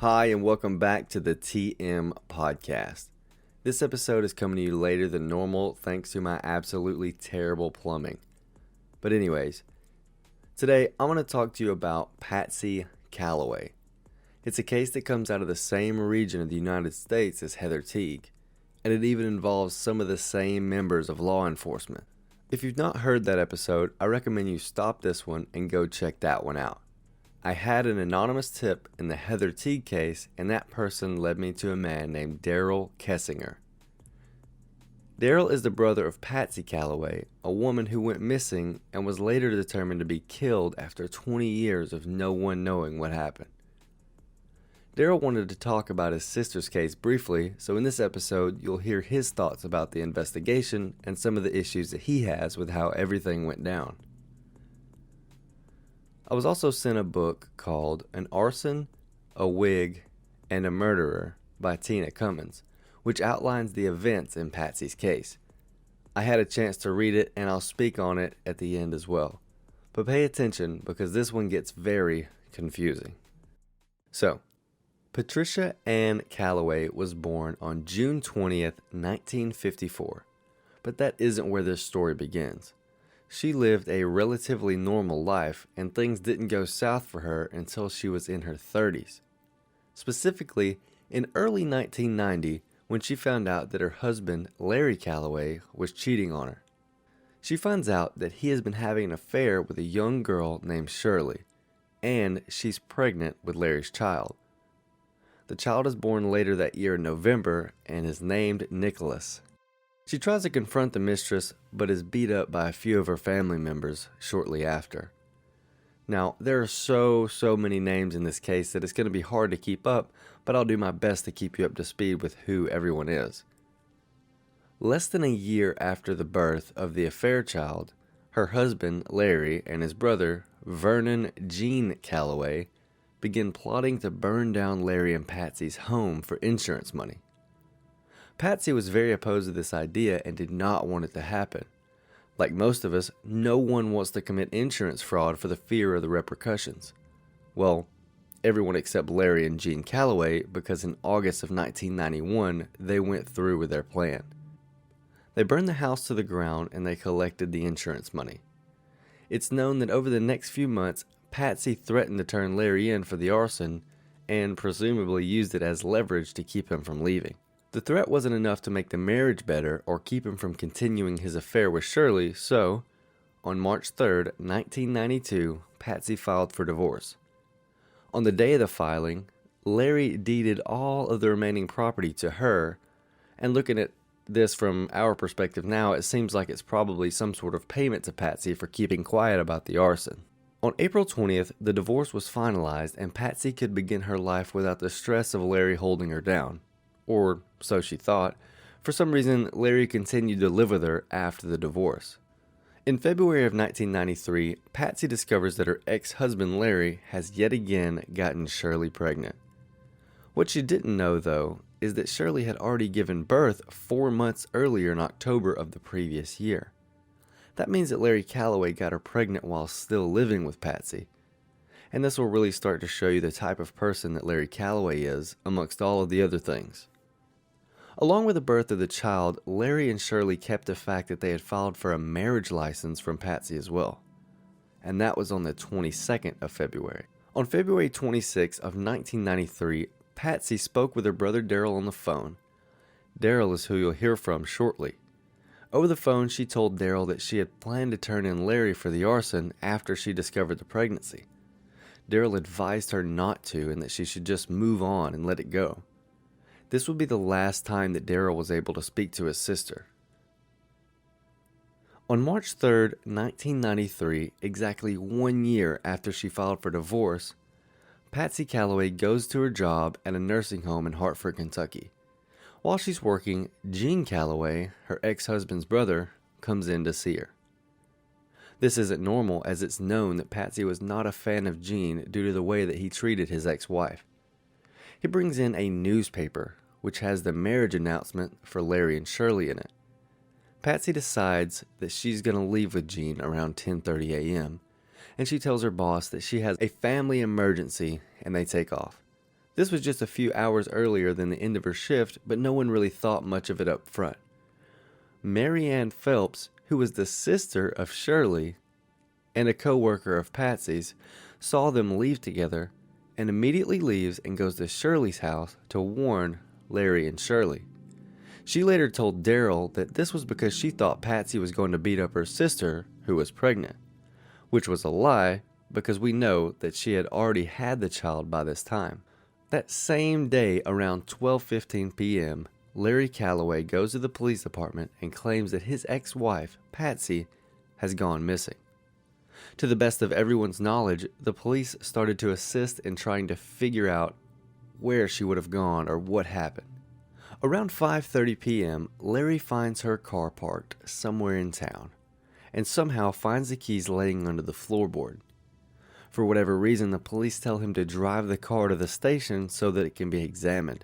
Hi, and welcome back to the TM Podcast. This episode is coming to you later than normal thanks to my absolutely terrible plumbing. But anyways, today I want to talk to you about Patsy Calloway. It's a case that comes out of the same region of the United States as Heather Teague, and it even involves some of the same members of law enforcement. If you've not heard that episode, I recommend you stop this one and go check that one out. I had an anonymous tip in the Heather Teague case, and that person led me to a man named Darrell Kessinger. Darrell is the brother of Patsy Calloway, a woman who went missing and was later determined to be killed after 20 years of no one knowing what happened. Darrell wanted to talk about his sister's case briefly, so in this episode you'll hear his thoughts about the investigation and some of the issues that he has with how everything went down. I was also sent a book called An Arson, a Wig, and a Murderer by Tina Cummins, which outlines the events in Patsy's case. I had a chance to read it and I'll speak on it at the end as well. But pay attention because this one gets very confusing. So, Patricia Ann Calloway was born on June 20th, 1954. But that isn't where this story begins. She lived a relatively normal life, and things didn't go south for her until she was in her 30s. Specifically, in early 1990, when she found out that her husband, Larry Calloway, was cheating on her. She finds out that he has been having an affair with a young girl named Shirley, and she's pregnant with Larry's child. The child is born later that year in November and is named Nicholas. She tries to confront the mistress, but is beat up by a few of her family members shortly after. Now, there are so many names in this case that it's going to be hard to keep up, but I'll do my best to keep you up to speed with who everyone is. Less than a year after the birth of the affair child, her husband, Larry, and his brother, Vernon Gene Calloway, begin plotting to burn down Larry and Patsy's home for insurance money. Patsy was very opposed to this idea and did not want it to happen. Like most of us, no one wants to commit insurance fraud for the fear of the repercussions. Well, everyone except Larry and Gene Calloway, because in August of 1991, they went through with their plan. They burned the house to the ground and they collected the insurance money. It's known that over the next few months, Patsy threatened to turn Larry in for the arson and presumably used it as leverage to keep him from leaving. The threat wasn't enough to make the marriage better or keep him from continuing his affair with Shirley, so on March 3rd, 1992, Patsy filed for divorce. On the day of the filing, Larry deeded all of the remaining property to her, and looking at this from our perspective now, it seems like it's probably some sort of payment to Patsy for keeping quiet about the arson. On April 20th, the divorce was finalized and Patsy could begin her life without the stress of Larry holding her down. Or so she thought. For some reason, Larry continued to live with her after the divorce. In February of 1993, Patsy discovers that her ex-husband Larry has yet again gotten Shirley pregnant. What she didn't know, though, is that Shirley had already given birth 4 months earlier in October of the previous year. That means that Larry Calloway got her pregnant while still living with Patsy. And this will really start to show you the type of person that Larry Calloway is, amongst all of the other things. Along with the birth of the child, Larry and Shirley kept the fact that they had filed for a marriage license from Patsy as well. And that was on the 22nd of February. On February 26 of 1993, Patsy spoke with her brother Darrell on the phone. Darrell is who you'll hear from shortly. Over the phone, she told Darrell that she had planned to turn in Larry for the arson after she discovered the pregnancy. Darrell advised her not to and that she should just move on and let it go. This would be the last time that Darrell was able to speak to his sister. On March 3rd, 1993, exactly 1 year after she filed for divorce, Patsy Calloway goes to her job at a nursing home in Hartford, Kentucky. While she's working, Gene Calloway, her ex-husband's brother, comes in to see her. This isn't normal as it's known that Patsy was not a fan of Gene due to the way that he treated his ex-wife. He brings in a newspaper, which has the marriage announcement for Larry and Shirley in it. Patsy decides that she's going to leave with Gene around 10:30 a.m., and she tells her boss that she has a family emergency and they take off. This was just a few hours earlier than the end of her shift, but no one really thought much of it up front. Mary Ann Phelps, who was the sister of Shirley and a co-worker of Patsy's, saw them leave together and immediately leaves and goes to Shirley's house to warn Larry and Shirley. She later told Darrell that this was because she thought Patsy was going to beat up her sister, who was pregnant, which was a lie because we know that she had already had the child by this time. That same day, around 12:15 p.m., Larry Calloway goes to the police department and claims that his ex-wife, Patsy, has gone missing. To the best of everyone's knowledge, the police started to assist in trying to figure out where she would have gone or what happened. Around 5:30 p.m., Larry finds her car parked somewhere in town and somehow finds the keys laying under the floorboard. For whatever reason, the police tell him to drive the car to the station so that it can be examined.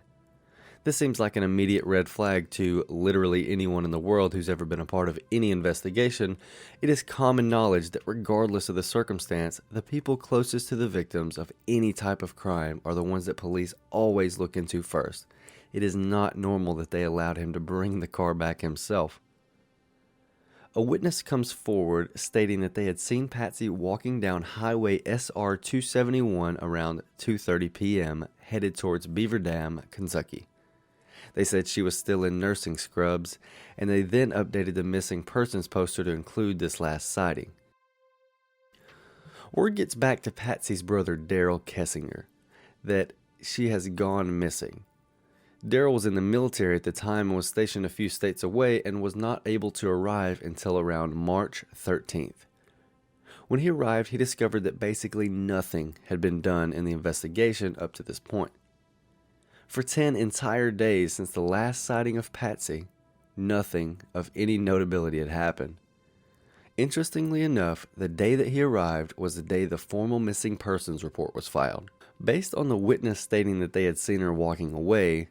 This seems like an immediate red flag to literally anyone in the world who's ever been a part of any investigation. It is common knowledge that regardless of the circumstance, the people closest to the victims of any type of crime are the ones that police always look into first. It is not normal that they allowed him to bring the car back himself. A witness comes forward stating that they had seen Patsy walking down Highway SR 271 around 2:30 p.m. headed towards Beaver Dam, Kentucky. They said she was still in nursing scrubs, and they then updated the missing persons poster to include this last sighting. Word gets back to Patsy's brother Darrell Kessinger that she has gone missing. Darrell was in the military at the time and was stationed a few states away and was not able to arrive until around March 13th. When he arrived, he discovered that basically nothing had been done in the investigation up to this point. For 10 entire days since the last sighting of Patsy, nothing of any notability had happened. Interestingly enough, the day that he arrived was the day the formal missing persons report was filed. Based on the witness stating that they had seen her walking away,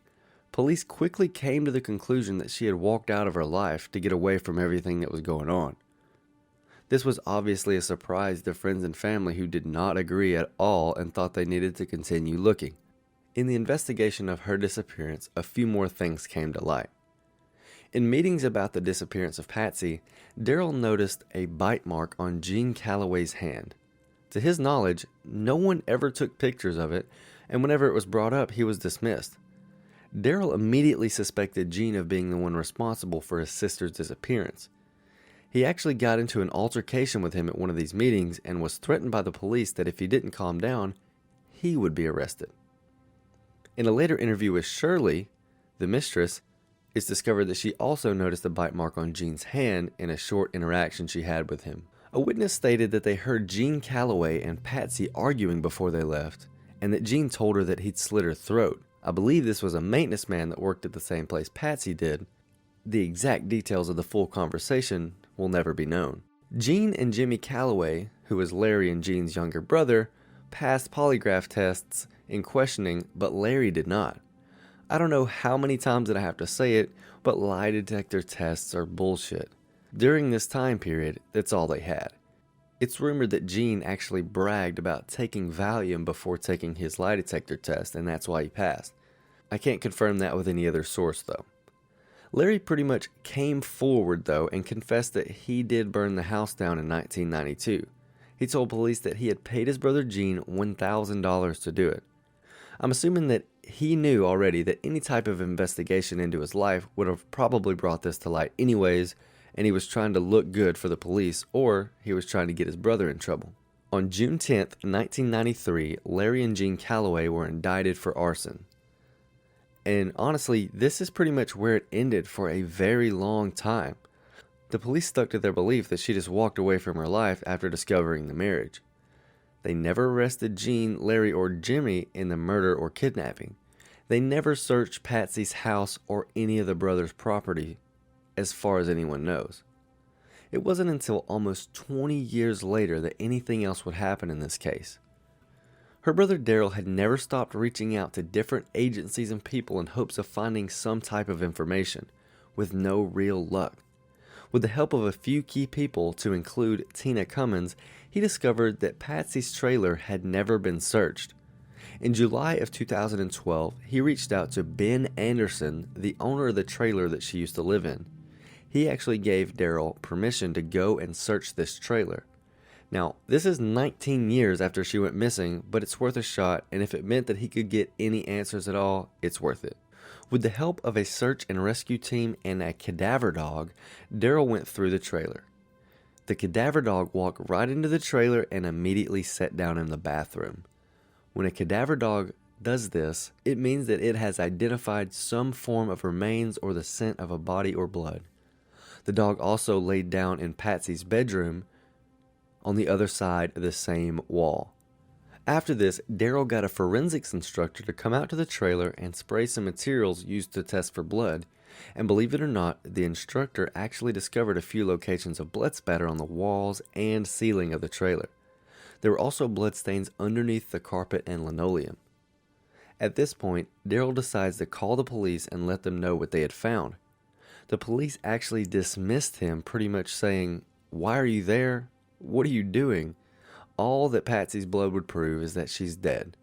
police quickly came to the conclusion that she had walked out of her life to get away from everything that was going on. This was obviously a surprise to friends and family who did not agree at all and thought they needed to continue looking. In the investigation of her disappearance, a few more things came to light. In meetings about the disappearance of Patsy, Darrell noticed a bite mark on Gene Calloway's hand. To his knowledge, no one ever took pictures of it, and whenever it was brought up, he was dismissed. Darrell immediately suspected Gene of being the one responsible for his sister's disappearance. He actually got into an altercation with him at one of these meetings and was threatened by the police that if he didn't calm down, he would be arrested. In a later interview with Shirley, the mistress, it's discovered that she also noticed a bite mark on Gene's hand in a short interaction she had with him. A witness stated that they heard Gene Calloway and Patsy arguing before they left, and that Gene told her that he'd slit her throat. I believe this was a maintenance man that worked at the same place Patsy did. The exact details of the full conversation will never be known. Gene and Jimmy Calloway, who was Larry and Gene's younger brother, passed polygraph tests in questioning, but Larry did not. I don't know how many times that I have to say it, but lie detector tests are bullshit. During this time period, that's all they had. It's rumored that Gene actually bragged about taking Valium before taking his lie detector test, and that's why he passed. I can't confirm that with any other source, though. Larry pretty much came forward, though, and confessed that he did burn the house down in 1992. He told police that he had paid his brother Gene $1,000 to do it. I'm assuming that he knew already that any type of investigation into his life would have probably brought this to light anyways, and he was trying to look good for the police, or he was trying to get his brother in trouble. On June 10th, 1993, Larry and Gene Calloway were indicted for arson. And honestly, this is pretty much where it ended for a very long time. The police stuck to their belief that she just walked away from her life after discovering the marriage. They never arrested Gene, Larry, or Jimmy in the murder or kidnapping. They never searched Patsy's house or any of the brothers' property, as far as anyone knows. It wasn't until almost 20 years later that anything else would happen in this case. Her brother Darrell had never stopped reaching out to different agencies and people in hopes of finding some type of information, with no real luck. With the help of a few key people, to include Tina Cummins, he discovered that Patsy's trailer had never been searched. In July of 2012, he reached out to Ben Anderson, the owner of the trailer that she used to live in. He actually gave Darrell permission to go and search this trailer. Now, this is 19 years after she went missing, but it's worth a shot, and if it meant that he could get any answers at all, it's worth it. With the help of a search and rescue team and a cadaver dog, Darrell went through the trailer. The cadaver dog walked right into the trailer and immediately sat down in the bathroom. When a cadaver dog does this, it means that it has identified some form of remains or the scent of a body or blood. The dog also laid down in Patsy's bedroom on the other side of the same wall. After this, Darrell got a forensics instructor to come out to the trailer and spray some materials used to test for blood, and believe it or not, the instructor actually discovered a few locations of blood spatter on the walls and ceiling of the trailer. There were also bloodstains underneath the carpet and linoleum. At this point, Darrell decides to call the police and let them know what they had found. The police actually dismissed him, pretty much saying, "Why are you there? What are you doing?" All that Patsy's blood would prove is that she's dead,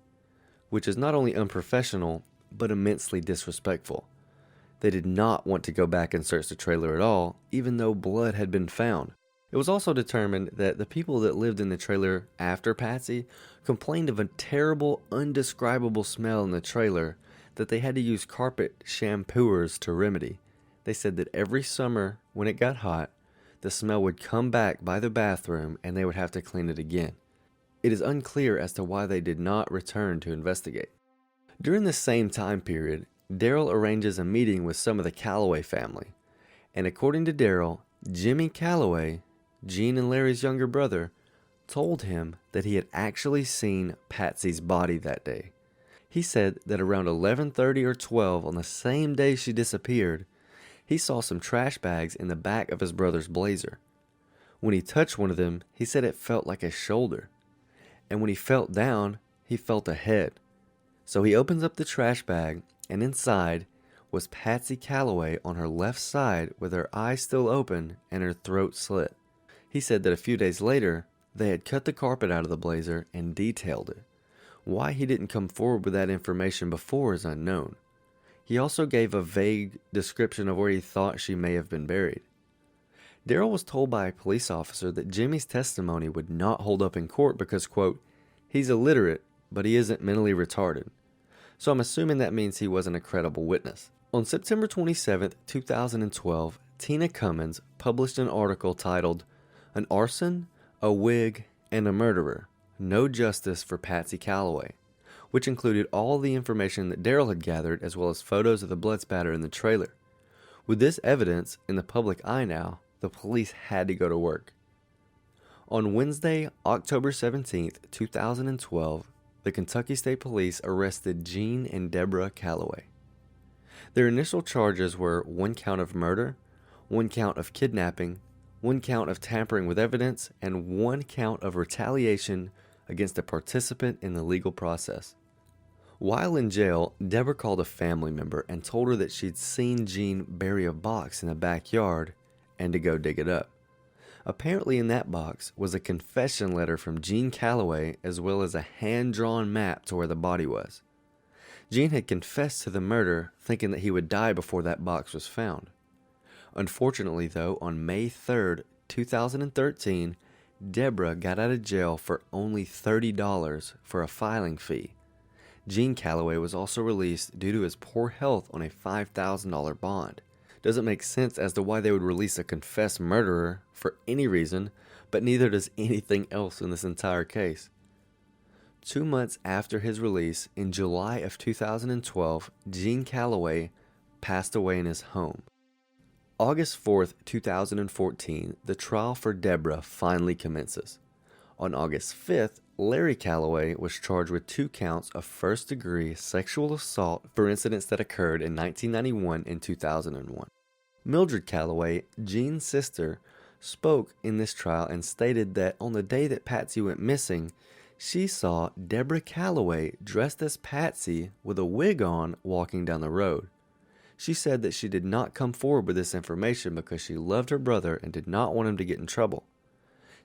which is not only unprofessional, but immensely disrespectful. They did not want to go back and search the trailer at all, even though blood had been found. It was also determined that the people that lived in the trailer after Patsy complained of a terrible, undescribable smell in the trailer that they had to use carpet shampooers to remedy. They said that every summer, when it got hot, the smell would come back by the bathroom and they would have to clean it again. It is unclear as to why they did not return to investigate. During the same time period, Darrell arranges a meeting with some of the Calloway family, and according to Darrell, Jimmy Calloway, Jean and Larry's younger brother, told him that he had actually seen Patsy's body that day. He said that around 11:30 or 12 on the same day she disappeared, he saw some trash bags in the back of his brother's blazer. When he touched one of them, he said it felt like a shoulder. And when he felt down, he felt a head. So he opens up the trash bag, and inside was Patsy Calloway on her left side with her eyes still open and her throat slit. He said that a few days later, they had cut the carpet out of the blazer and detailed it. Why he didn't come forward with that information before is unknown. He also gave a vague description of where he thought she may have been buried. Darrell was told by a police officer that Jimmy's testimony would not hold up in court because, quote, "he's illiterate, but he isn't mentally retarded." So I'm assuming that means he wasn't a credible witness. On September 27, 2012, Tina Cummins published an article titled, "An Arson, a Wig, and a Murderer. No Justice for Patsy Calloway," which included all the information that Darrell had gathered as well as photos of the blood spatter in the trailer. With this evidence in the public eye now, the police had to go to work. On Wednesday, October 17, 2012, the Kentucky State Police arrested Jean and Deborah Calloway. Their initial charges were 1 count of murder, 1 count of kidnapping, 1 count of tampering with evidence, and 1 count of retaliation against a participant in the legal process. While in jail, Deborah called a family member and told her that she'd seen Jean bury a box in the backyard and to go dig it up. Apparently in that box was a confession letter from Jean Calloway as well as a hand-drawn map to where the body was. Jean had confessed to the murder, thinking that he would die before that box was found. Unfortunately, though, on May 3rd, 2013, Deborah got out of jail for only $30 for a filing fee. Jean Calloway was also released due to his poor health on a $5,000 bond. Doesn't make sense as to why they would release a confessed murderer for any reason, but neither does anything else in this entire case. 2 months after his release, in July of 2012, Jean Calloway passed away in his home. August 4th, 2014, the trial for Deborah finally commences. On August 5th, Larry Calloway was charged with 2 counts of first-degree sexual assault for incidents that occurred in 1991 and 2001. Mildred Calloway, Jean's sister, spoke in this trial and stated that on the day that Patsy went missing, she saw Deborah Calloway dressed as Patsy with a wig on walking down the road. She said that she did not come forward with this information because she loved her brother and did not want him to get in trouble.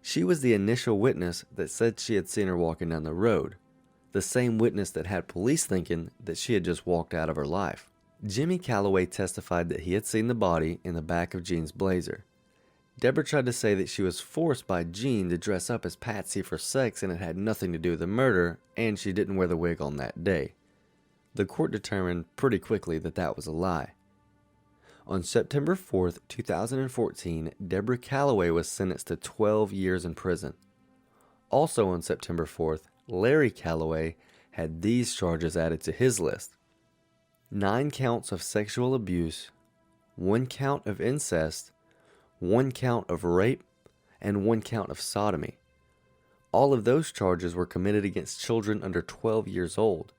She was the initial witness that said she had seen her walking down the road. the same witness that had police thinking that she had just walked out of her life. Jimmy Calloway testified that he had seen the body in the back of Jean's Blazer. Deborah tried to say that she was forced by Jean to dress up as Patsy for sex and it had nothing to do with the murder, and she didn't wear the wig on that day. The court determined pretty quickly that that was a lie. On September 4th, 2014, Deborah Calloway was sentenced to 12 years in prison. Also on September 4th, Larry Calloway had these charges added to his list: 9 counts of sexual abuse, 1 count of incest, 1 count of rape, and 1 count of sodomy. All of those charges were committed against children under 12 years old.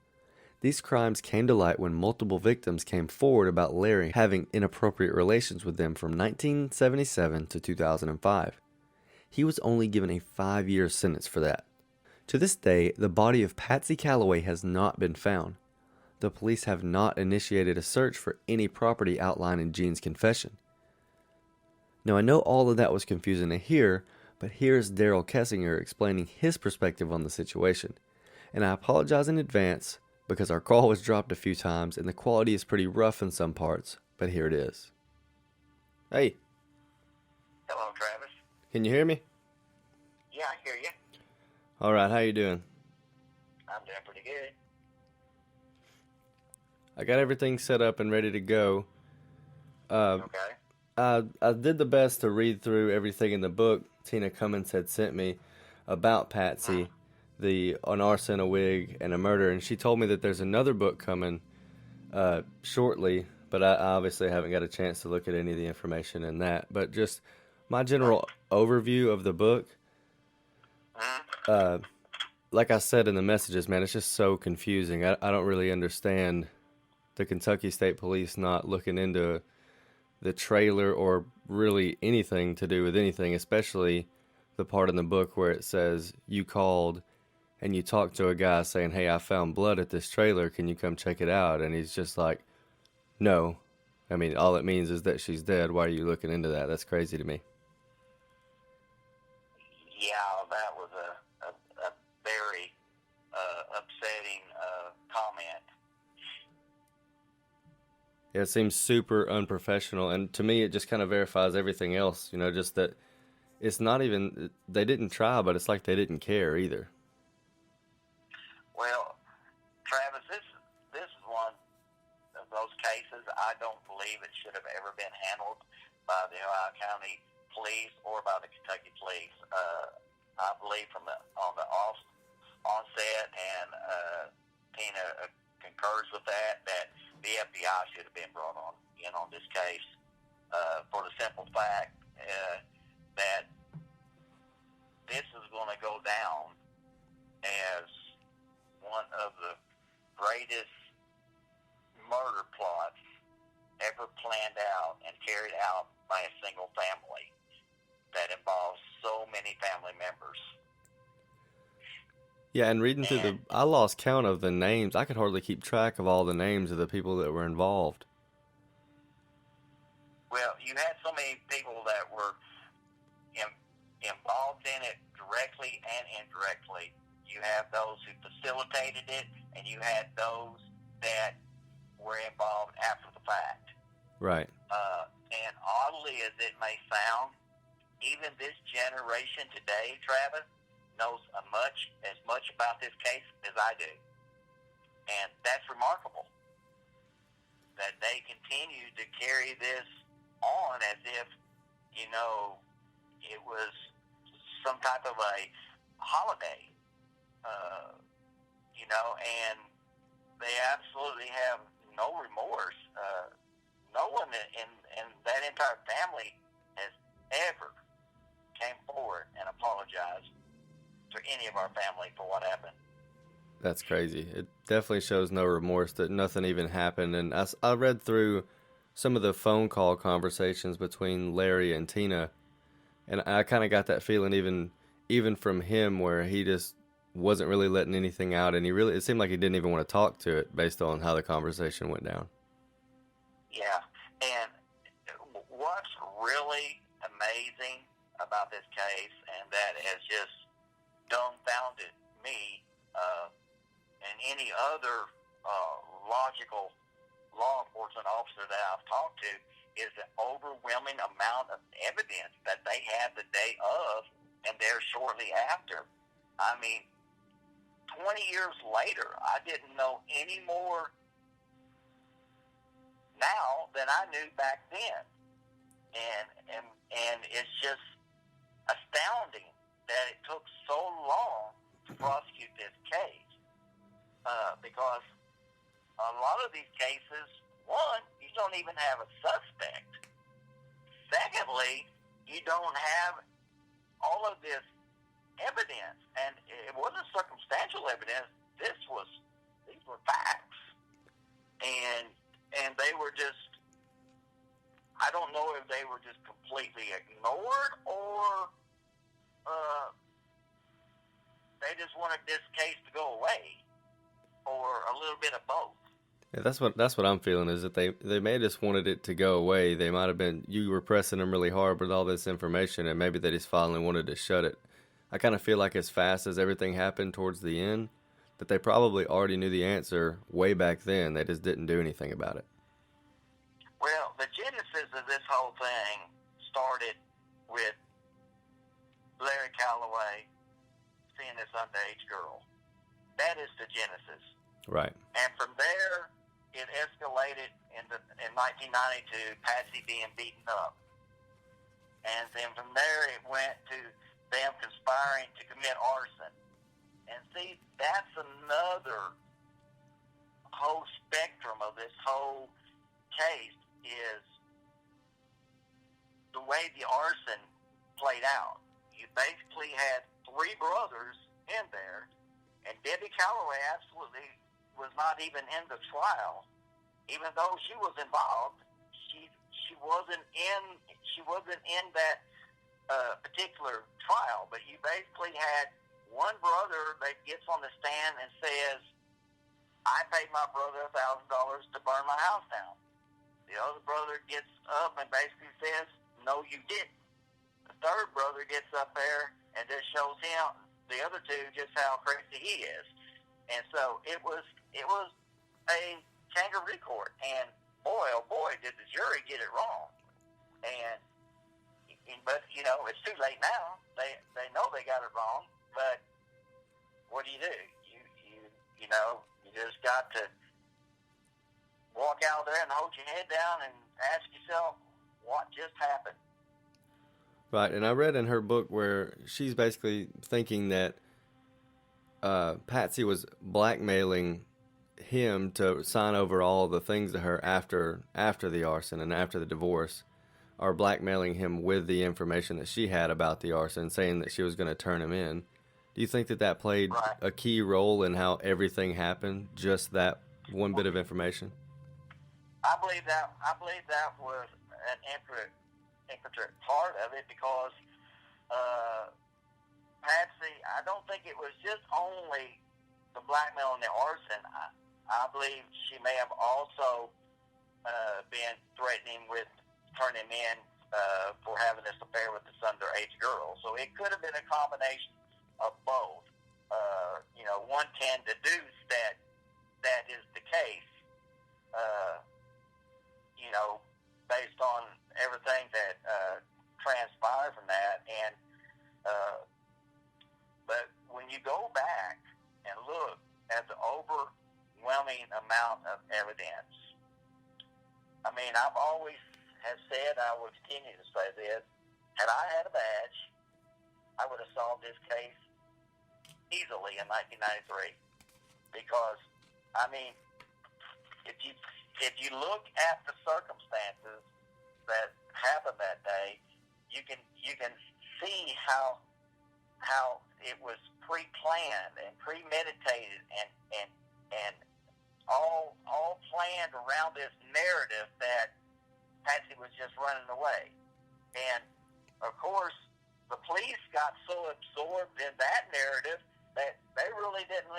These crimes came to light when multiple victims came forward about Larry having inappropriate relations with them from 1977 to 2005. He was only given a 5-year sentence for that. To this day, the body of Patsy Calloway has not been found. The police have not initiated a search for any property outlined in Jean's confession. Now, I know all of that was confusing to hear, but here's Darrell Kessinger explaining his perspective on the situation. And I apologize in advance because our call was dropped a few times and the quality is pretty rough in some parts, but here it is. Hey. Hello, Travis. Can you hear me? Yeah, I hear you. All right, how you doing? I'm doing pretty good. I got everything set up and ready to go. Okay. I did the best to read through everything in the book Tina Cummins had sent me about Patsy, an arson, a wig, and a murder, and she told me that there's another book coming shortly, but I obviously haven't got a chance to look at any of the information in that. But just my general overview of the book, like I said in the messages, man, it's just so confusing. I don't really understand the Kentucky State Police not looking into the trailer or really anything to do with anything, especially the part in the book where it says you called and you talked to a guy saying, hey, I found blood at this trailer, can you come check it out? And he's just like, no. I mean, all it means is that she's dead. Why are you looking into that? That's crazy to me. Yeah, that was a very upsetting comment. Yeah, it seems super unprofessional, and to me it just kind of verifies everything else, just that it's not even, they didn't try, but it's like they didn't care either. Well, Travis, this is one of those cases I don't believe it should have ever been handled by the Ohio County Police or by the Kentucky Police. I believe on the onset, and Tina concurs with that the FBI should have been brought in on this case for the simple fact that this is going to go down as one of the greatest murder plots ever planned out and carried out by a single family that involves so many family members. Yeah, and reading through I lost count of the names. I could hardly keep track of all the names of the people that were involved. Well, you had so many people that were involved in it directly and indirectly. You have those who facilitated it, and you had those that were involved after the fact. Right. And oddly as it may sound, even this generation today, Travis, knows as much about this case as I do. And that's remarkable, that they continue to carry this on as if, it was some type of a holiday, and they absolutely have no remorse. No one in that entire family has ever came forward and apologized to any of our family for what happened. That's crazy. It definitely shows no remorse, that nothing even happened. And I read through some of the phone call conversations between Larry and Tina, and I kind of got that feeling even from him, where he just wasn't really letting anything out, and it seemed like he didn't even want to talk to it based on how the conversation went down. Yeah, and what's really amazing about this case, and that has just dumbfounded me, and any other logical law enforcement officer that I've talked to is an overwhelming amount of evidence that they had the day of and there shortly after. I mean, 20 years later, I didn't know any more now than I knew back then. And it's just astounding that it took so long to prosecute this case. Because a lot of these cases, one, you don't even have a suspect. Secondly, you don't have all of this evidence, and it wasn't circumstantial evidence. These were facts, and they were just, I don't know if they were just completely ignored or they just wanted this case to go away, or a little bit of both. Yeah, that's what I'm feeling, is that they may have just wanted it to go away. They might have been, you were pressing them really hard with all this information, and maybe they just finally wanted to shut it. I kind of feel like as fast as everything happened towards the end, that they probably already knew the answer way back then. They just didn't do anything about it. Well, the genesis of this whole thing started with Larry Calloway seeing this underage girl. That is the genesis. Right. And from there, it escalated in 1992, Patsy being beaten up. And then from there, it went to them conspiring to commit arson. And see, that's another whole spectrum of this whole case, is the way the arson played out. You basically had three brothers in there, and Debbie Calloway absolutely was not even in the trial, even though she was involved. She wasn't in that particular trial. But you basically had one brother that gets on the stand and says, "I paid my brother $1,000 to burn my house down." The other brother gets up and basically says, "No, you didn't." The third brother gets up there and just shows him, the other two, just how crazy he is. And so it was a kangaroo court. And boy, oh boy, did the jury get it wrong. But you know, it's too late now. They know they got it wrong. But what do? You know, you just got to walk out there and hold your head down and ask yourself, what just happened? Right, and I read in her book where she's basically thinking that Patsy was blackmailing him to sign over all the things to her after the arson and after the divorce, or blackmailing him with the information that she had about the arson, saying that she was going to turn him in. Do you think that played a key role in how everything happened, just that one bit of information? I believe that was an intricate part of it, because Patsy, I don't think it was just only the blackmail and the arson. I believe she may have also been threatening with turning him in for having this affair with this underage girl. So it could have been a combination of both. One can deduce that is the case. Based on everything that transpired from that, and but when you go back and look at the overwhelming amount of evidence, I mean, I've always have said, I will continue to say this: had I had a badge, I would have solved this case easily in 1993. Because, I mean, if you look at the circumstances that happened that day, you can see how it was pre-planned and premeditated and all planned around this narrative that Patsy was just running away. And of course, the police got so absorbed in that narrative that they really didn't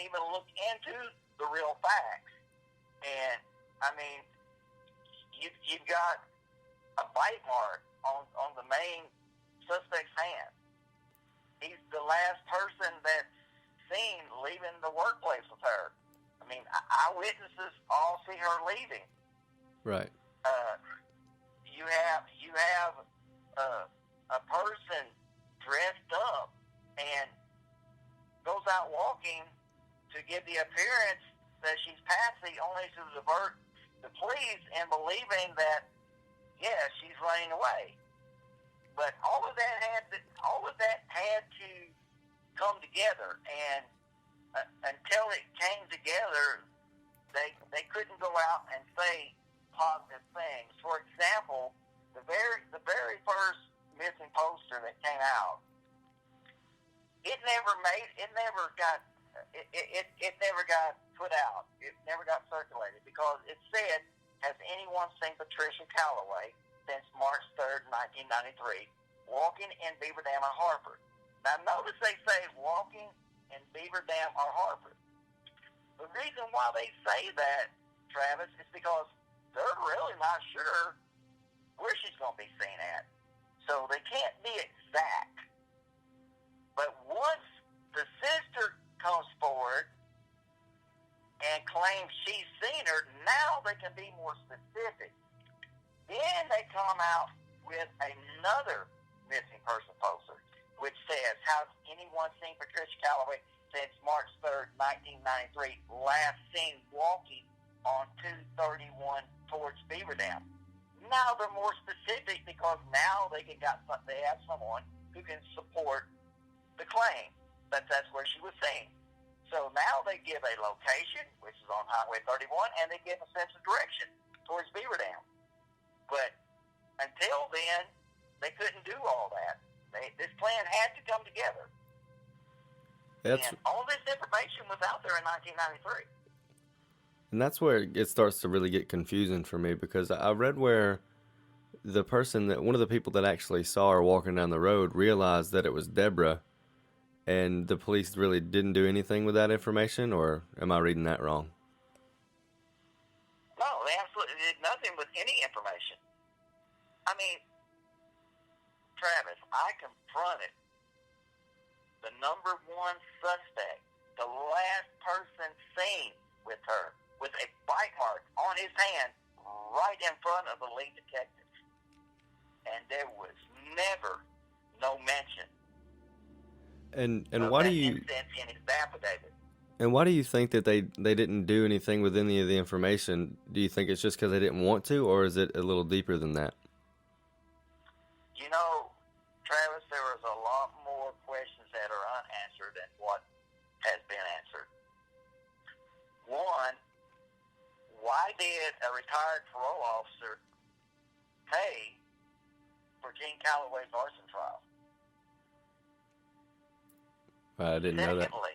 even look into the real facts. And I mean, you've got a bite mark on the main suspect's hand. He's the last person that's seen leaving the her leaving. Right. You have a person dressed up and goes out walking to give the appearance that she's Patsy, only to divert the police and believing that, yeah, she's running away. But all of that had to come together, and until it came together, they couldn't go out and say positive things. For example, the very first missing poster that came out, it never got put out. It never got circulated because it said, "Has anyone seen Patsy Calloway since March 3rd, 1993, walking in Beaver Dam or Hartford?" Now notice they say walking in Beaver Dam or Hartford. The reason why they say that, Travis, is because they're really not sure where she's going to be seen at. So they can't be exact. But once the sister comes forward and claims she's seen her, now they can be more specific. Then they come out with another missing person poster, which says, "Has anyone seen Patsy Calloway since March 3rd, 1993, last seen walking on 231 towards Beaver Dam?" Now they're more specific because now they have someone who can support the claim that that's where she was seen. So now they give a location, which is on Highway 31, and they give a sense of direction towards Beaver Dam. But until then, they couldn't do all that. This plan had to come together. And all this information was out there in 1993. And that's where it starts to really get confusing for me, because I read where one of the people that actually saw her walking down the road realized that it was Deborah, and the police really didn't do anything with that information, or am I reading that wrong? No, they absolutely did nothing with any information. I mean, Travis, I confronted the number one suspect, the last person seen with her, with a bite mark on his hand right in front of the lead detective. And there was never no mention and of why that do you incident in his affidavit. and why do you think that they didn't do anything with any of the information? Do you think it's just because they didn't want to, or is it a little deeper than that? You know, Travis, there was a lot more questions that are unanswered than what has been answered. One, why did a retired parole officer pay for Gene Calloway's arson trial? I didn't know that. Secondly,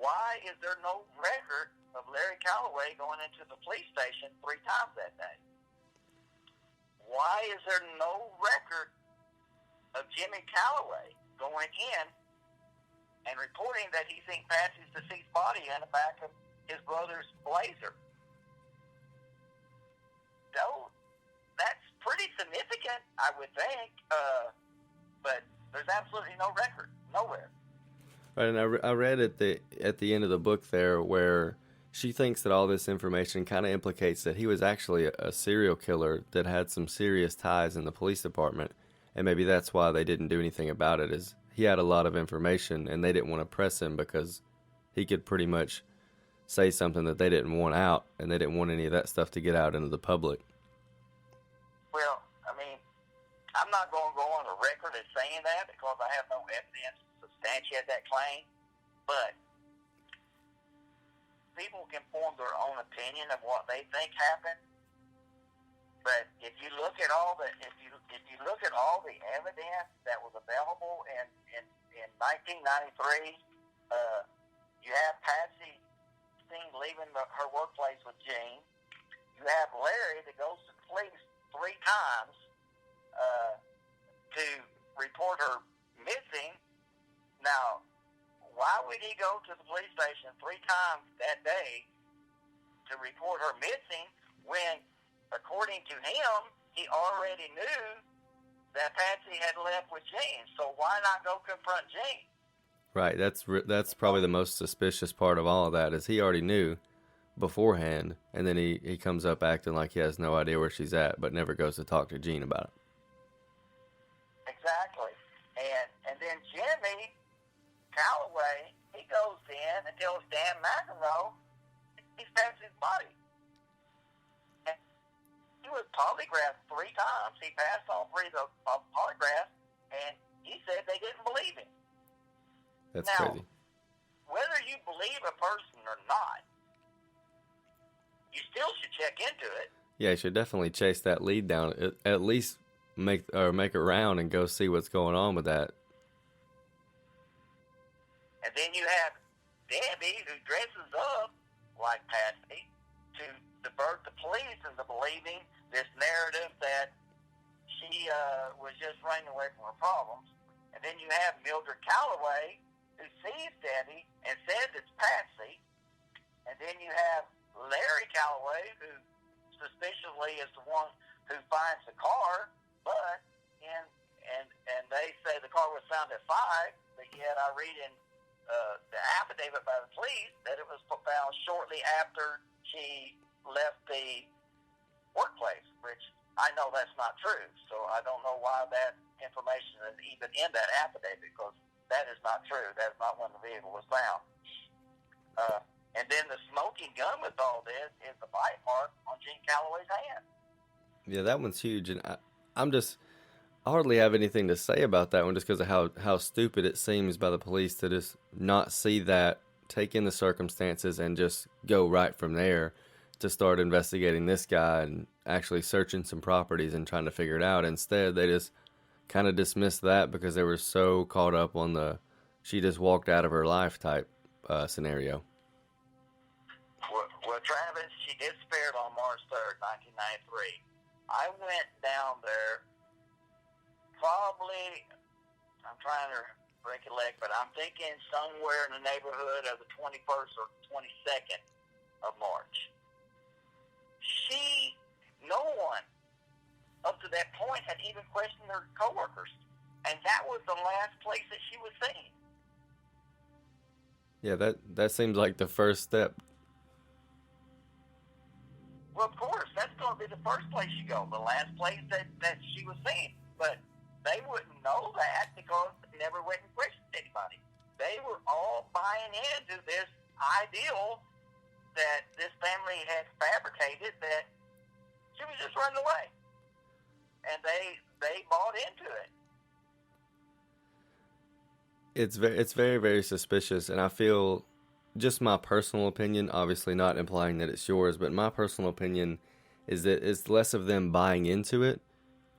why is there no record of Larry Calloway going into the police station 3 times that day? Why is there no record of Jimmy Calloway going in and reporting that he seen Patsy's deceased body in the back of his brother's Blazer? So that's pretty significant, I would think, but there's absolutely no record, nowhere. Right, and I read at the end of the book there where she thinks that all this information kind of implicates that he was actually a serial killer that had some serious ties in the police department, and maybe that's why they didn't do anything about it, is he had a lot of information and they didn't want to press him because he could pretty much say something that they didn't want out, and they didn't want any of that stuff to get out into the public. Well, I mean, I'm not going to go on the record as saying that because I have no evidence to substantiate that claim, but people can form their own opinion of what they think happened. But if you look at all the evidence that was available in 1993, you have Patsy seen leaving her workplace with Gene. You have Larry that goes to the police 3 times to report her missing. Now, why would he go to the police station 3 times that day to report her missing when, according to him, he already knew that Patsy had left with Gene? So why not go confront Gene? Right, that's probably the most suspicious part of all of that, is he already knew, beforehand, and then he comes up acting like he has no idea where she's at, but never goes to talk to Gene about it. Exactly. And then Jimmy Calloway, he goes in and tells Dan McEnroe he's Patsy's body. And he was polygraphed 3 times. He passed all 3 of the polygraphs, and he said they didn't believe him. That's now, crazy. Whether you believe a person or not, you still should check into it. Yeah, you should definitely chase that lead down. At least make a round and go see what's going on with that. And then you have Debbie, who dresses up like Patsy to divert the police into believing this narrative that she was just running away from her problems. And then you have Mildred Calloway, who sees Debbie and says it's Patsy. And then you have Larry Calloway, who suspiciously is the one who finds the car, but and they say the car was found at 5, but yet I read in the affidavit by the police that it was found shortly after she left the workplace, which I know that's not true. So I don't know why that information is even in that affidavit, because that is not true. That is not when the vehicle was found. And then the smoking gun with all this is the bite mark on Gene Calloway's hand. Yeah, that one's huge, and I hardly have anything to say about that one just because of how stupid it seems by the police to just not see that, take in the circumstances, and just go right from there to start investigating this guy and actually searching some properties and trying to figure it out. Instead, they just kind of dismissed that because they were so caught up on the she just walked out of her life type scenario. Well, Travis, she disappeared on March 3rd, 1993. I went down there probably, I'm trying to recollect, but I'm thinking somewhere in the neighborhood of the 21st or 22nd of March. No one up to that point had even questioned her coworkers, and that was the last place that she was seen. Yeah, that seems like the first step. Well, of course, that's going to be the first place you go, the last place that she was seen. But they wouldn't know that because they never went and questioned anybody. They were all buying into this ideal that this family had fabricated that she was just running away. And they bought into it. It's very, very suspicious, and I feel, just my personal opinion, obviously not implying that it's yours, but my personal opinion is that it's less of them buying into it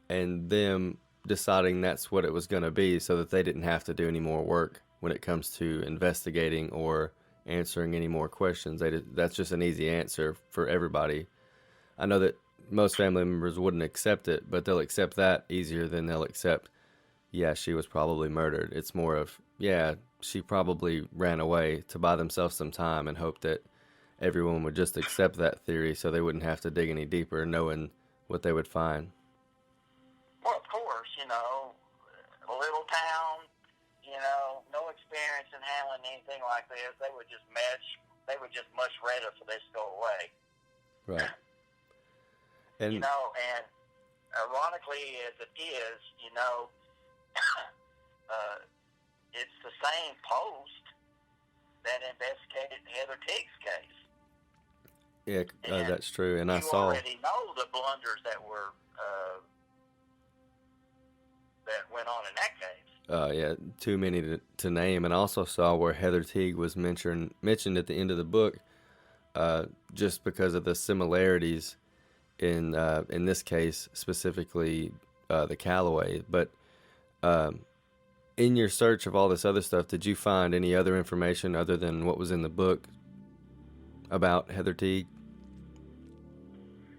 and them deciding that's what it was going to be so that they didn't have to do any more work when it comes to investigating or answering any more questions. That's just an easy answer for everybody. I know that most family members wouldn't accept it, but they'll accept that easier than they'll accept, yeah, she was probably murdered. It's more of, yeah, she probably ran away to buy themselves some time and hope that everyone would just accept that theory so they wouldn't have to dig any deeper knowing what they would find. Well, of course, a little town, no experience in handling anything like this. They would just much rather for this to go away. Right. And and ironically as it is, it's the same post that investigated Heather Teague's case. Yeah, that's true. And I saw. You already know the blunders that went on in that case. Yeah, too many to name. And I also saw where Heather Teague was mentioned at the end of the book, just because of the similarities in this case, specifically the Calloway. But in your search of all this other stuff, did you find any other information other than what was in the book about Heather Teague?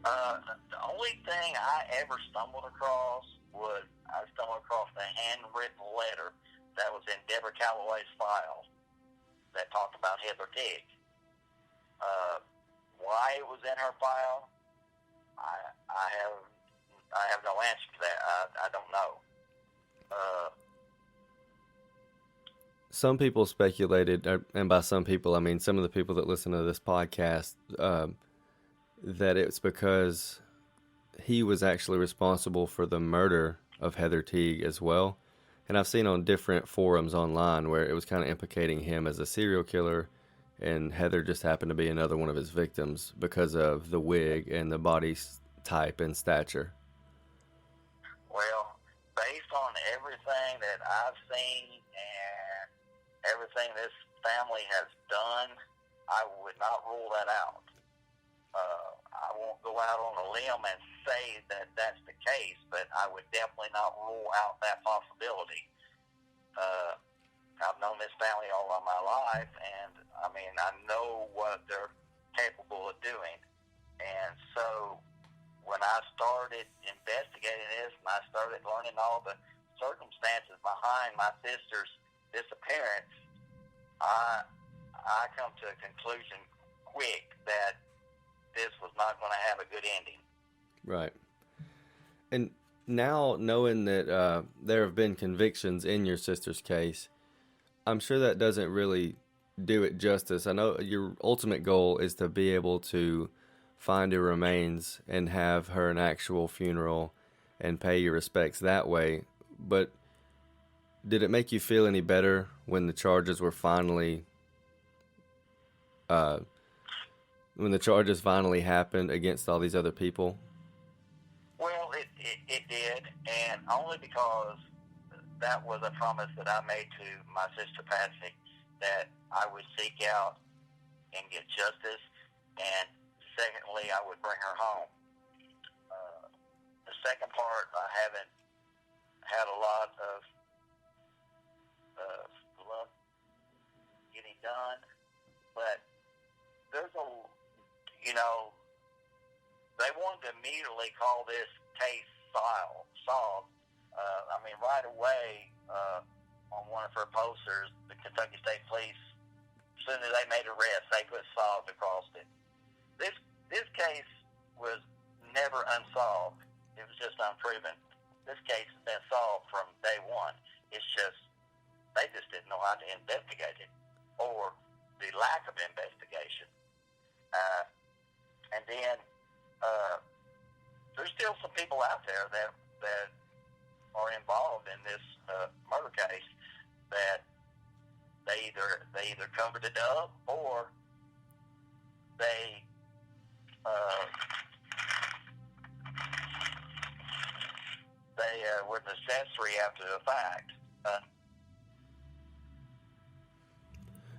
The only thing I ever stumbled across was the handwritten letter that was in Deborah Calloway's file that talked about Heather Teague. Why it was in her file, I have no answer to that. I don't know. some people speculated, and by some people I mean some of the people that listen to this podcast, that it's because he was actually responsible for the murder of Heather Teague as well. And I've seen on different forums online where it was kind of implicating him as a serial killer, and Heather just happened to be another one of his victims because of the wig and the body type and stature. Well, based on everything that I've seen and everything this family has done, I would not rule that out. I won't go out on a limb and say that that's the case, but I would definitely not rule out that possibility. I've known this family all of my life, and I mean, I know what they're capable of doing. And so when I started investigating this and I started learning all the circumstances behind my sister's disappearance, I come to a conclusion quick that this was not going to have a good ending. Right. And now, knowing that there have been convictions in your sister's case, I'm sure that doesn't really do it justice. I know your ultimate goal is to be able to find her remains and have her an actual funeral and pay your respects that way. But did it make you feel any better when the charges were finally happened against all these other people? Well, it did, and only because that was a promise that I made to my sister Patsy, that I would seek out and get justice, and secondly, I would bring her home. The second part, I haven't had a lot of luck getting done, but there's they wanted to immediately call this case solved. I mean, right away, on one of her posters, the Kentucky State Police, as soon as they made arrests, they put solved across it. This case was never unsolved. It was just unproven. This case has been solved from day one. It's just, they just didn't know how to investigate it, or the lack of investigation. And then there's still some people out there that are involved in this murder case that they either covered it up, or they were necessary after the fact.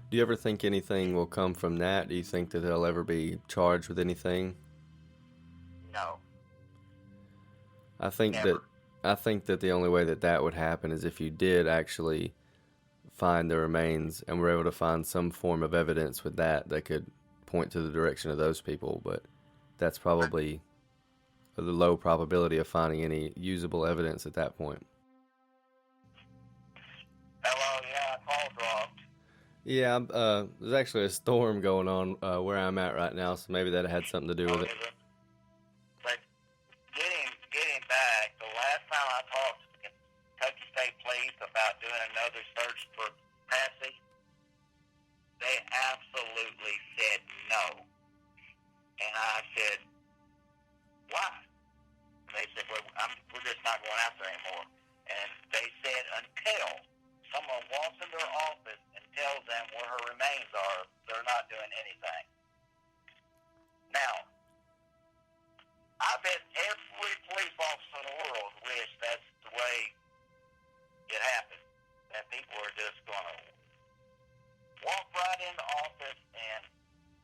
Do you ever think anything will come from that? Do you think that they'll ever be charged with anything? No. I think Never. that the only way that would happen is if you did actually find the remains and were able to find some form of evidence with that could point to the direction of those people, but that's probably the low probability of finding any usable evidence at that point. Hello, yeah, call dropped. Yeah, there's actually a storm going on where I'm at right now, so maybe that had something to do with it. But getting back, the last time I talked to the Kentucky State Police about doing another search for Patsy, they absolutely said no. And I said, why? And they said, well, we're just not going after her anymore. And they said until someone walks into their office and tells them where her remains are, they're not doing anything. Now, I bet every police officer in the world wish that's the way it happened. That people are just going to walk right into office and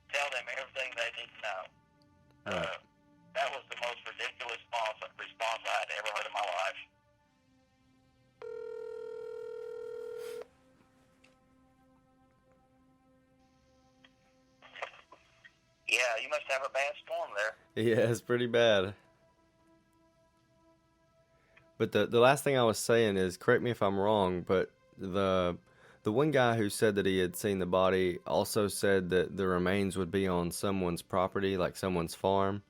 tell them everything they need to know. Right. That was the most ridiculous response I had ever heard in my life. Yeah, you must have a bad storm there. Yeah, it's pretty bad. But the last thing I was saying is, correct me if I'm wrong, but the one guy who said that he had seen the body also said that the remains would be on someone's property, like someone's farm.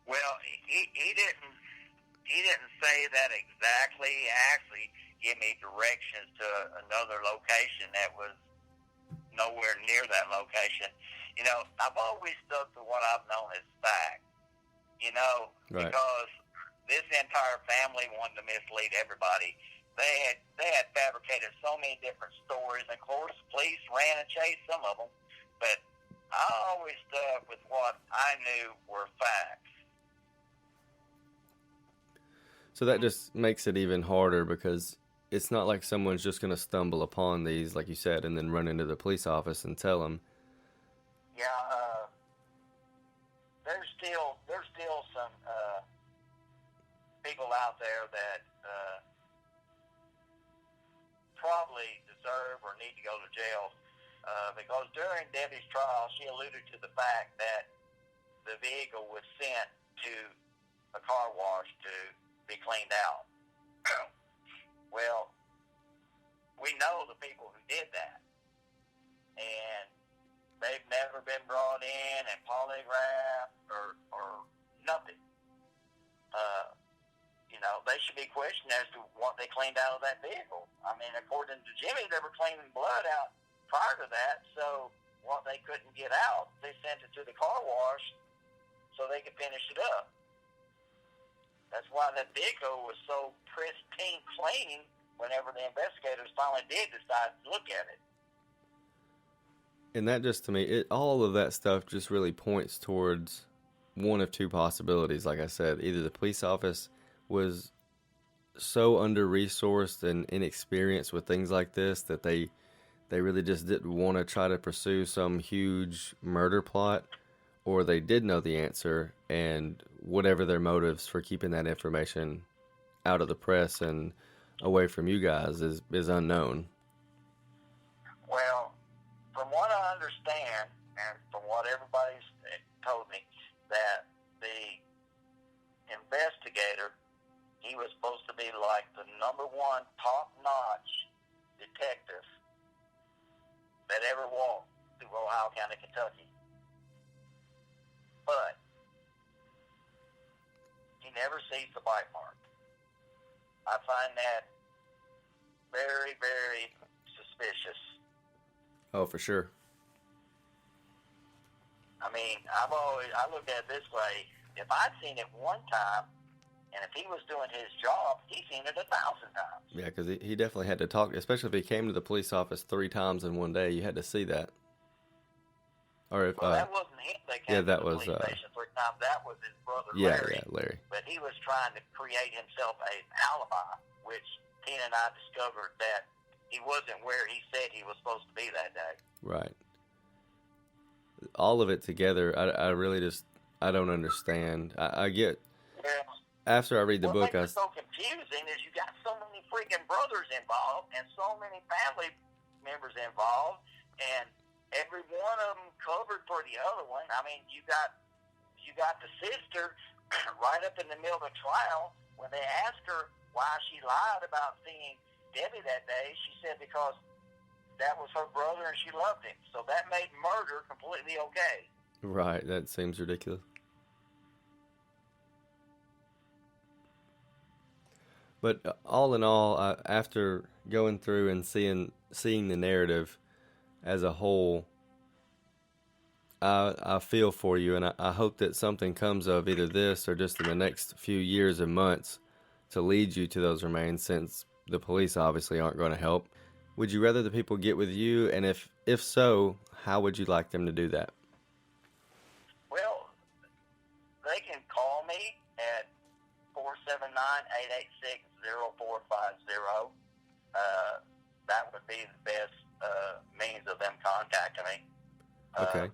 Well, he didn't say say that exactly. Actually, give me directions to another location that was nowhere near that location. You know, I've always stuck to what I've known as fact. You know, Right. because this entire family wanted to mislead everybody. They had fabricated so many different stories. And of course, police ran and chased some of them, but I always stuck with what I knew were facts. So that just makes it even harder because it's not like someone's just going to stumble upon these, like you said, and then run into the police office and tell them. Yeah, there's still some people out there that probably deserve or need to go to jail because during Debbie's trial, she alluded to the fact that the vehicle was sent to a car wash to be cleaned out. Well, we know the people who did that, and they've never been brought in and polygraphed or nothing. You know, they should be questioned as to what they cleaned out of that vehicle. I mean, according to Jimmy, they were cleaning blood out prior to that, so what they couldn't get out, they sent it to the car wash so they could finish it up. That's why that vehicle was so pristine clean whenever the investigators finally did decide to look at it. And that just, to me, all of that stuff just really points towards one of two possibilities. Like I said, either the police office was so under-resourced and inexperienced with things like this that they really just didn't want to try to pursue some huge murder plot, or they did know the answer, and whatever their motives for keeping that information out of the press and away from you guys is unknown. Well, from what I understand, and from what everybody's told me, that the investigator, he was supposed to be like the number one top-notch detective that ever walked through Ohio County, Kentucky. But he never sees the bite mark. I find that very, very suspicious. Oh, for sure. I mean, I look at it this way. If I'd seen it one time, and if he was doing his job, he's seen it 1,000 times. Yeah, because he definitely had to talk, especially if he came to the police office 3 times in one day. You had to see that. Or if well, that wasn't him that came that to the was, police station 3 times. That was his brother Larry. Larry. Yeah, Larry. But he was trying to create himself an alibi, which Tina and I discovered that he wasn't where he said he was supposed to be that day. Right. All of it together, I really just, I don't understand. I get, after I read the book, what makes it so confusing is you got so many freaking brothers involved and so many family members involved, and every one of them covered for the other one. I mean, you got the sister right up in the middle of the trial when they asked her why she lied about seeing Debbie that day. She said because that was her brother and she loved him. So that made murder completely okay. Right, that seems ridiculous. But all in all, after going through and seeing the narrative as a whole, I feel for you, and I hope that something comes of either this or just in the next few years and months to lead you to those remains, since the police obviously aren't going to help. Would you rather the people get with you, and if so, how would you like them to do that? Well, they can call me at 479-886-0450. That would be the best means of them contacting me. Okay.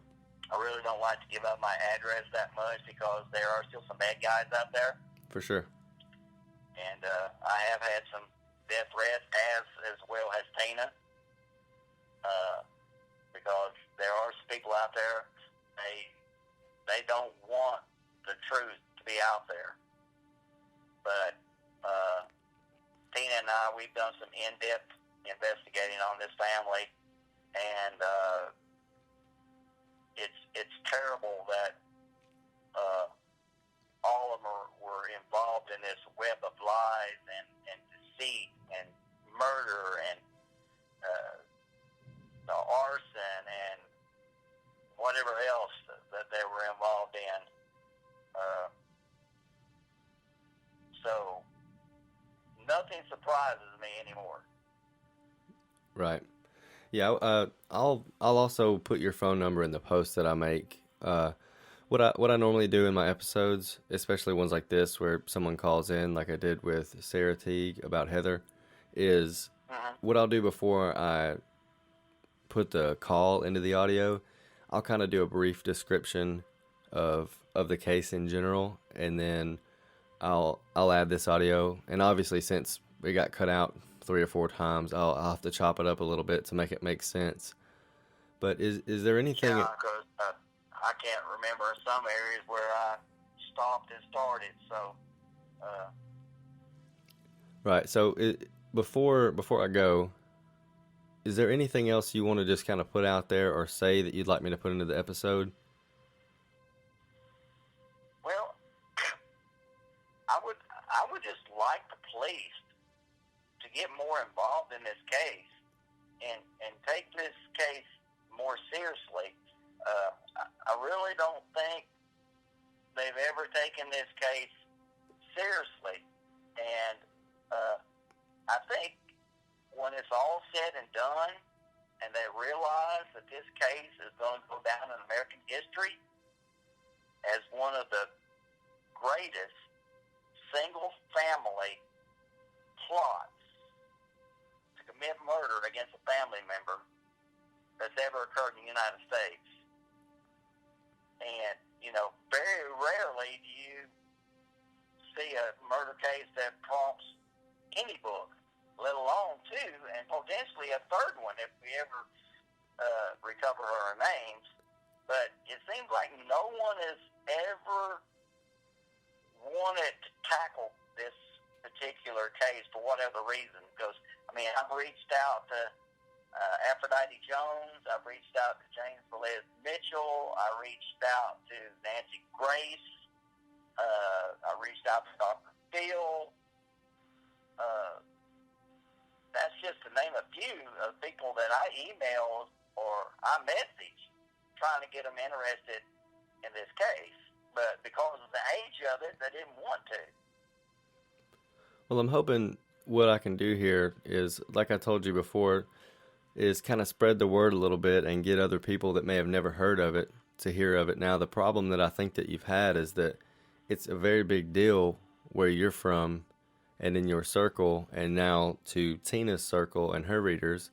I really don't like to give up my address that much because there are still some bad guys out there. For sure. And I have had some death threats as well as Tina, because there are some people out there, they don't want the truth to be out there. But Tina and I, we've done some in-depth investigating on this family, and it's terrible that all of them were involved in this web of lies and deceit and murder and the arson and whatever else that they were involved in. So nothing surprises me anymore. Right. Yeah. I'll also put your phone number in the post that I make. What I normally do in my episodes, especially ones like this where someone calls in, like I did with Sarah Teague about Heather, is what I'll do before I put the call into the audio. I'll kind of do a brief description of the case in general, and then I'll add this audio. And obviously, since it got cut out 3 or 4 times, I'll have to chop it up a little bit to make it make sense. But is there anything? Yeah, because I can't remember some areas where I stopped and started. So. Right. So before I go, is there anything else you want to just kind of put out there or say that you'd like me to put into the episode? Well, I would just like the police to get more involved in this case and take this case more seriously. I really don't think they've ever taken this case seriously, and I think when it's all said and done, and they realize that this case is going to go down in American history as one of the greatest single-family plots to commit murder against a family member that's ever occurred in the United States. And, very rarely do you see a murder case that prompts any book, let alone 2, and potentially a 3rd one if we ever recover her remains. But it seems like no one has ever wanted to tackle this particular case for whatever reason. Because, I've reached out to Aphrodite Jones, I've reached out to James Velez Mitchell, I reached out to Nancy Grace, I reached out to Dr. Phil. That's just to name a few of people that I emailed or I messaged trying to get them interested in this case. But because of the age of it, they didn't want to. Well, I'm hoping what I can do here is, like I told you before, is kind of spread the word a little bit and get other people that may have never heard of it to hear of it. Now, the problem that I think that you've had is that it's a very big deal where you're from and in your circle, and now to Tina's circle and her readers.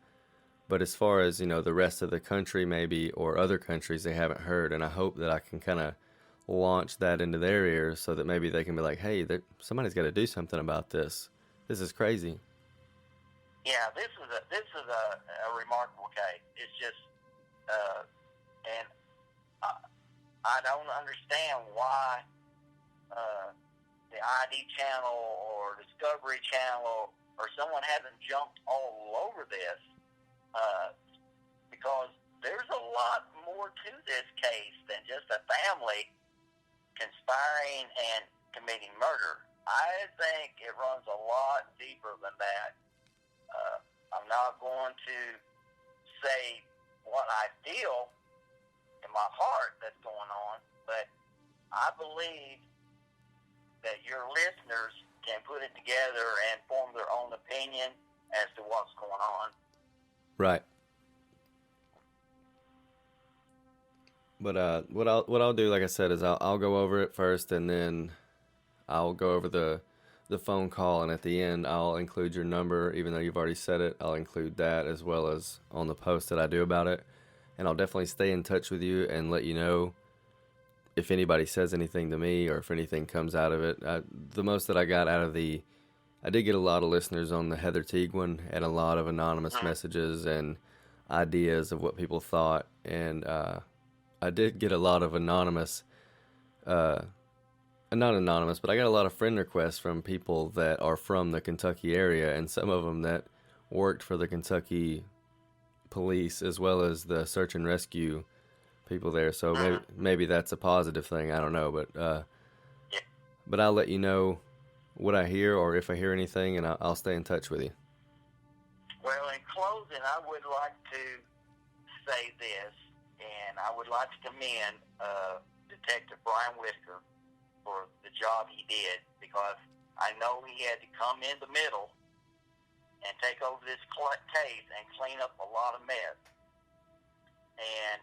But as far as, the rest of the country maybe, or other countries, they haven't heard. And I hope that I can kind of launch that into their ears so that maybe they can be like, hey, somebody's got to do something about this. This is crazy. Yeah, this is a remarkable case. It's just, and I don't understand why the ID channel or Discovery Channel or someone hasn't jumped all over this, because there's a lot more to this case than just a family conspiring and committing murder. I think it runs a lot deeper than that. I'm not going to say what I feel in my heart that's going on, but I believe that your listeners can put it together and form their own opinion as to what's going on. Right. But what I'll do, like I said, is I'll go over it first, and then I'll go over the phone call, and at the end I'll include your number. Even though you've already said it, I'll include that as well as on the post that I do about it. And I'll definitely stay in touch with you and let you know if anybody says anything to me or if anything comes out of it. The most that I got out of I did get a lot of listeners on the Heather Teague one, and a lot of anonymous messages and ideas of what people thought. And I did get a lot of anonymous, not anonymous, but I got a lot of friend requests from people that are from the Kentucky area, and some of them that worked for the Kentucky police as well as the search and rescue people there. So maybe that's a positive thing. I don't know, but but I'll let you know what I hear or if I hear anything, and I'll stay in touch with you. Well, in closing, I would like to say this, and I would like to commend Detective Brian Whitaker for the job he did, because I know he had to come in the middle and take over this case and clean up a lot of mess. And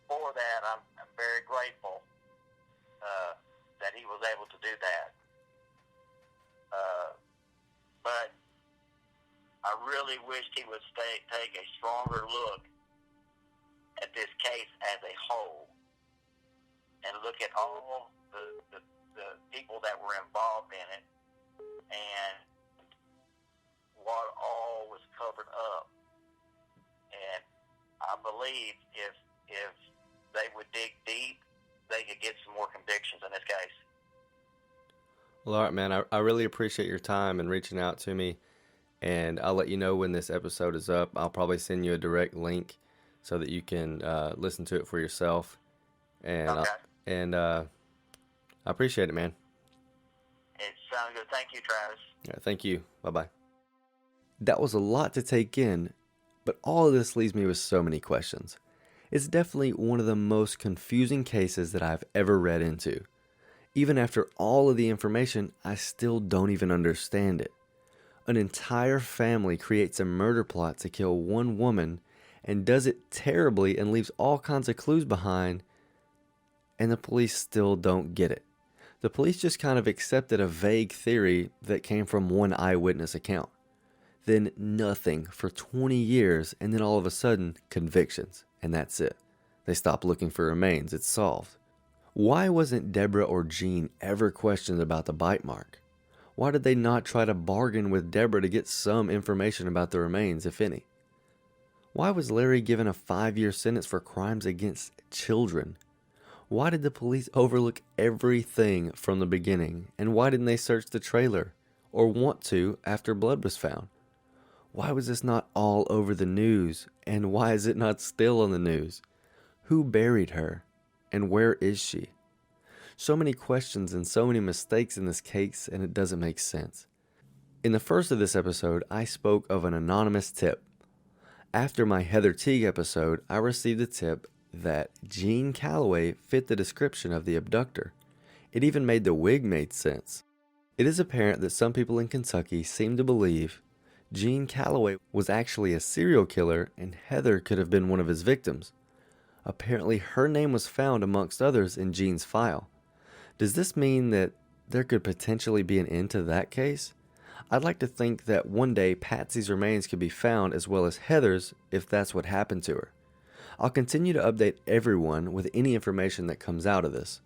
for that, I'm very grateful that he was able to do that. But I really wished he would take a stronger look at this case as a whole and look at all the people that were involved in it and what all was covered up. And I believe if they would dig deep, they could get some more convictions in this case. Well, all right, man. I really appreciate your time and reaching out to me, and I'll let you know when this episode is up. I'll probably send you a direct link so that you can listen to it for yourself. And okay. I appreciate it, man. It sounds good. Thank you, Travis. Yeah, thank you. Bye-bye. That was a lot to take in, but all of this leaves me with so many questions. It's definitely one of the most confusing cases that I've ever read into. Even after all of the information, I still don't even understand it. An entire family creates a murder plot to kill one woman and does it terribly and leaves all kinds of clues behind, and the police still don't get it. The police just kind of accepted a vague theory that came from one eyewitness account. Then nothing for 20 years, and then all of a sudden, convictions. And that's it. They stop looking for remains. It's solved. Why wasn't Deborah or Jean ever questioned about the bite mark? Why did they not try to bargain with Deborah to get some information about the remains, if any? Why was Larry given a 5-year sentence for crimes against children? Why did the police overlook everything from the beginning? And why didn't they search the trailer, or want to, after blood was found? Why was this not all over the news? And why is it not still on the news? Who buried her? And where is she? So many questions and so many mistakes in this case, and it doesn't make sense. In the first of this episode, I spoke of an anonymous tip. After my Heather Teague episode, I received a tip that Jean Calloway fit the description of the abductor. It even made the wig made sense. It is apparent that some people in Kentucky seem to believe Jean Calloway was actually a serial killer and Heather could have been one of his victims. Apparently her name was found amongst others in Jean's file. Does this mean that there could potentially be an end to that case? I'd like to think that one day Patsy's remains could be found as well as Heather's if that's what happened to her. I'll continue to update everyone with any information that comes out of this.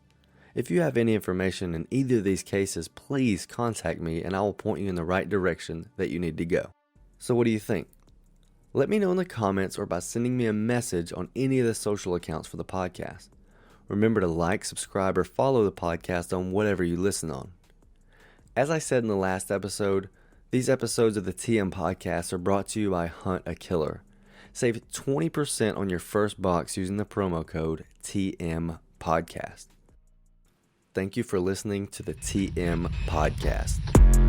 If you have any information in either of these cases, please contact me and I will point you in the right direction that you need to go. So what do you think? Let me know in the comments or by sending me a message on any of the social accounts for the podcast. Remember to like, subscribe, or follow the podcast on whatever you listen on. As I said in the last episode, these episodes of the TM Podcast are brought to you by Hunt a Killer. Save 20% on your first box using the promo code TM Podcast. Thank you for listening to the TM Podcast.